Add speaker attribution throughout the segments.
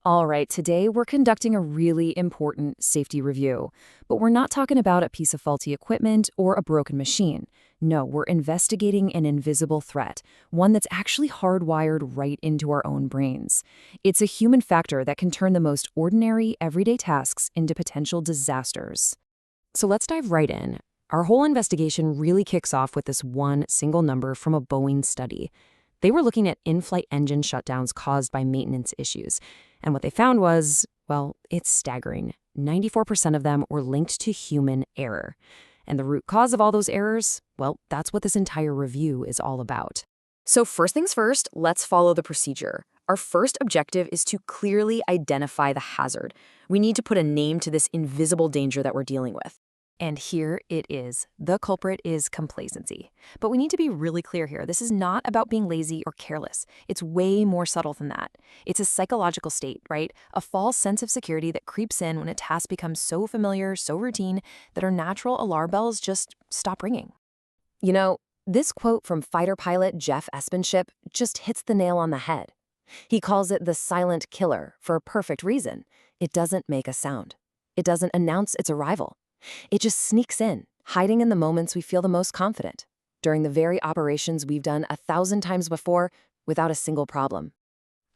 Speaker 1: All right, today we're conducting a really important safety review, but we're not talking about a piece of faulty equipment or a broken machine. No, we're investigating an invisible threat, one that's actually hardwired right into our own brains. It's a human factor that can turn the most ordinary, everyday tasks into potential disasters. So let's dive right in. Our whole investigation really kicks off with this one single number from a Boeing study. They were looking at in-flight engine shutdowns caused by maintenance issues. And what they found was, well, it's staggering. 94% of them were linked to human error. And the root cause of all those errors, well, that's what this entire review is all about. So first things first, let's follow the procedure. Our first objective is to clearly identify the hazard. We need to put a name to this invisible danger that we're dealing with. And here it is. The culprit is complacency. But we need to be really clear here. This is not about being lazy or careless. It's way more subtle than that. It's a psychological state, right? A false sense of security that creeps in when a task becomes so familiar, so routine, that our natural alarm bells just stop ringing. You know, this quote from fighter pilot Jeff Espenship just hits the nail on the head. He calls it the silent killer for a perfect reason. It doesn't make a sound. It doesn't announce its arrival. It just sneaks in, hiding in the moments we feel the most confident, during the very operations we've done 1,000 times before without a single problem.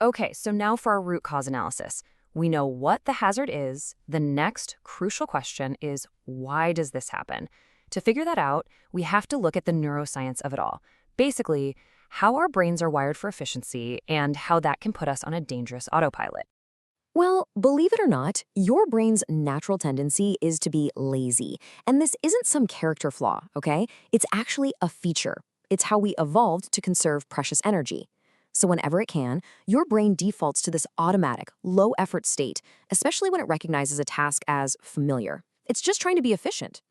Speaker 1: Okay, so now for our root cause analysis. We know what the hazard is. The next crucial question is, why does this happen? To figure that out, we have to look at the neuroscience of it all. Basically, how our brains are wired for efficiency and how that can put us on a dangerous autopilot. Well, believe it or not, your brain's natural tendency is to be lazy. And this isn't some character flaw, okay? It's actually a feature. It's how we evolved to conserve precious energy. So whenever it can, your brain defaults to this automatic, low-effort state, especially when it recognizes a task as familiar. It's just trying to be efficient.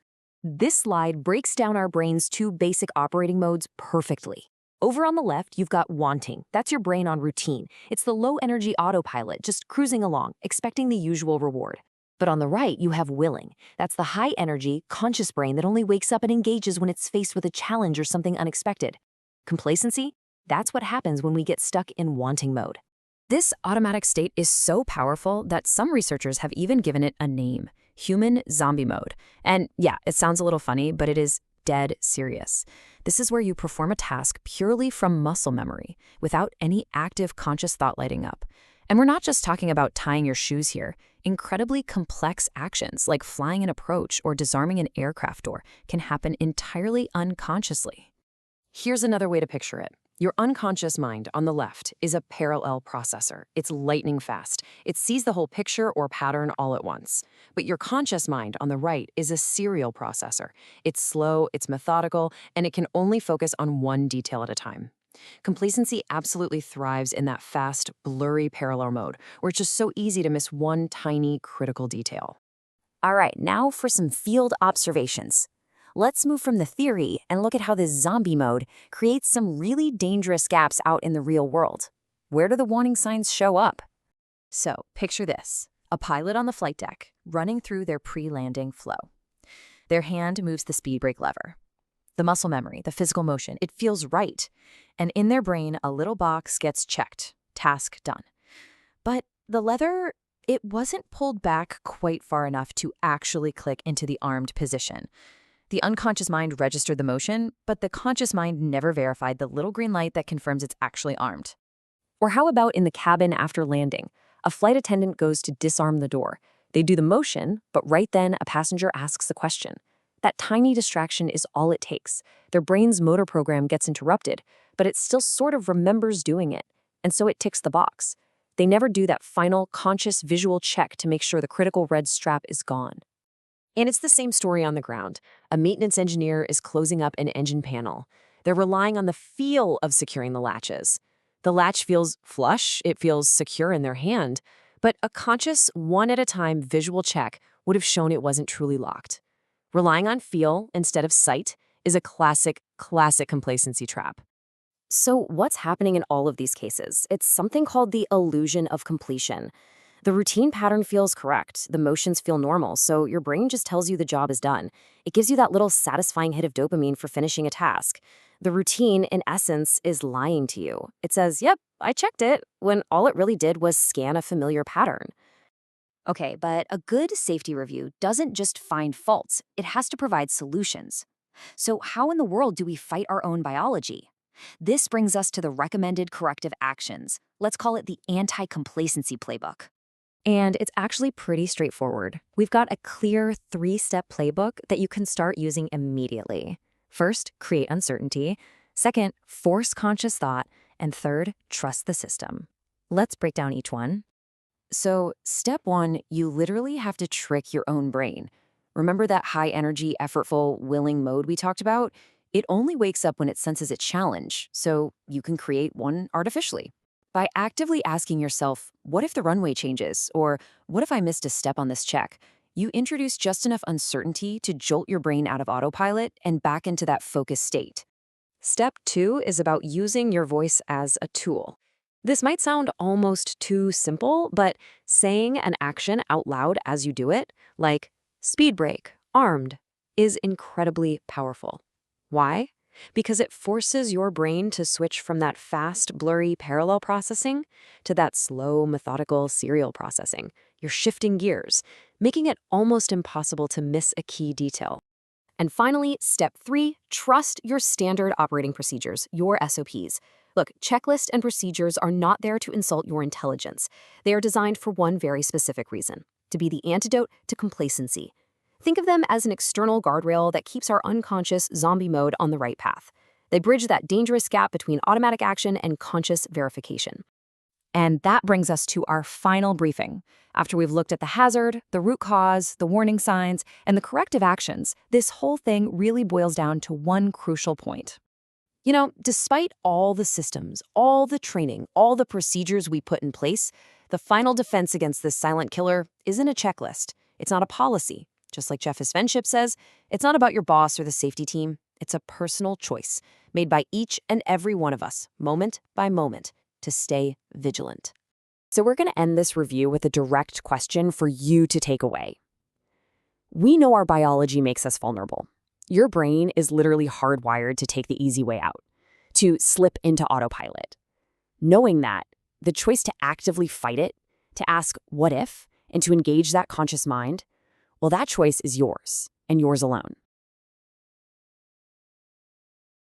Speaker 1: This slide breaks down our brain's two basic operating modes perfectly. Over on the left, you've got wanting. That's your brain on routine. It's the low-energy autopilot, just cruising along, expecting the usual reward. But on the right, you have willing. That's the high-energy, conscious brain that only wakes up and engages when it's faced with a challenge or something unexpected. Complacency? That's what happens when we get stuck in wanting mode. This automatic state is so powerful that some researchers have even given it a name, human zombie mode. And yeah, it sounds a little funny, but it is dead serious. This is where you perform a task purely from muscle memory, without any active conscious thought lighting up. And we're not just talking about tying your shoes here. Incredibly complex actions like flying an approach or disarming an aircraft door can happen entirely unconsciously. Here's another way to picture it. Your unconscious mind on the left is a parallel processor. It's lightning fast. It sees the whole picture or pattern all at once. But your conscious mind on the right is a serial processor. It's slow, it's methodical, and it can only focus on one detail at a time. Complacency absolutely thrives in that fast, blurry parallel mode, where it's just so easy to miss one tiny, critical detail. All right, now for some field observations. Let's move from the theory and look at how this zombie mode creates some really dangerous gaps out in the real world. Where do the warning signs show up? So, picture this. A pilot on the flight deck, running through their pre-landing flow. Their hand moves the speed brake lever. The muscle memory, the physical motion, it feels right. And in their brain, a little box gets checked. Task done. But the lever, it wasn't pulled back quite far enough to actually click into the armed position. The unconscious mind registered the motion, but the conscious mind never verified the little green light that confirms it's actually armed. Or how about in the cabin after landing? A flight attendant goes to disarm the door. They do the motion, but right then a passenger asks a question. That tiny distraction is all it takes. Their brain's motor program gets interrupted, but it still sort of remembers doing it, and so it ticks the box. They never do that final conscious visual check to make sure the critical red strap is gone. And it's the same story on the ground. A maintenance engineer is closing up an engine panel. They're relying on the feel of securing the latches. The latch feels flush, it feels secure in their hand, but a conscious, one-at-a-time visual check would have shown it wasn't truly locked. Relying on feel instead of sight is a classic complacency trap. So what's happening in all of these cases? It's something called the illusion of completion. The routine pattern feels correct, the motions feel normal, so your brain just tells you the job is done. It gives you that little satisfying hit of dopamine for finishing a task. The routine, in essence, is lying to you. It says, yep, I checked it, when all it really did was scan a familiar pattern. Okay, but a good safety review doesn't just find faults, it has to provide solutions. So, how in the world do we fight our own biology? This brings us to the recommended corrective actions. Let's call it the anti-complacency playbook. And it's actually pretty straightforward. We've got a clear 3-step playbook that you can start using immediately. First, create uncertainty. Second, force conscious thought. And third, trust the system. Let's break down each one. So, step 1, you literally have to trick your own brain. Remember that high energy, effortful, willing mode we talked about? It only wakes up when it senses a challenge, so you can create one artificially. By actively asking yourself, what if the runway changes? Or what if I missed a step on this check? You introduce just enough uncertainty to jolt your brain out of autopilot and back into that focused state. Step 2 is about using your voice as a tool. This might sound almost too simple, but saying an action out loud as you do it, like speed brake, armed, is incredibly powerful. Why? Because it forces your brain to switch from that fast, blurry parallel processing to that slow, methodical serial processing. You're shifting gears, making it almost impossible to miss a key detail. And finally, step 3, trust your standard operating procedures, your SOPs. Look, checklists and procedures are not there to insult your intelligence. They are designed for one very specific reason: to be the antidote to complacency. Think of them as an external guardrail that keeps our unconscious zombie mode on the right path. They bridge that dangerous gap between automatic action and conscious verification. And that brings us to our final briefing. After we've looked at the hazard, the root cause, the warning signs, and the corrective actions, this whole thing really boils down to one crucial point. Despite all the systems, all the training, all the procedures we put in place, the final defense against this silent killer isn't a checklist. It's not a policy. Just like Jeff Svenship says, it's not about your boss or the safety team. It's a personal choice made by each and every one of us, moment by moment, to stay vigilant. So we're going to end this review with a direct question for you to take away. We know our biology makes us vulnerable. Your brain is literally hardwired to take the easy way out, to slip into autopilot. Knowing that, the choice to actively fight it, to ask what if, and to engage that conscious mind, well, that choice is yours, and yours alone.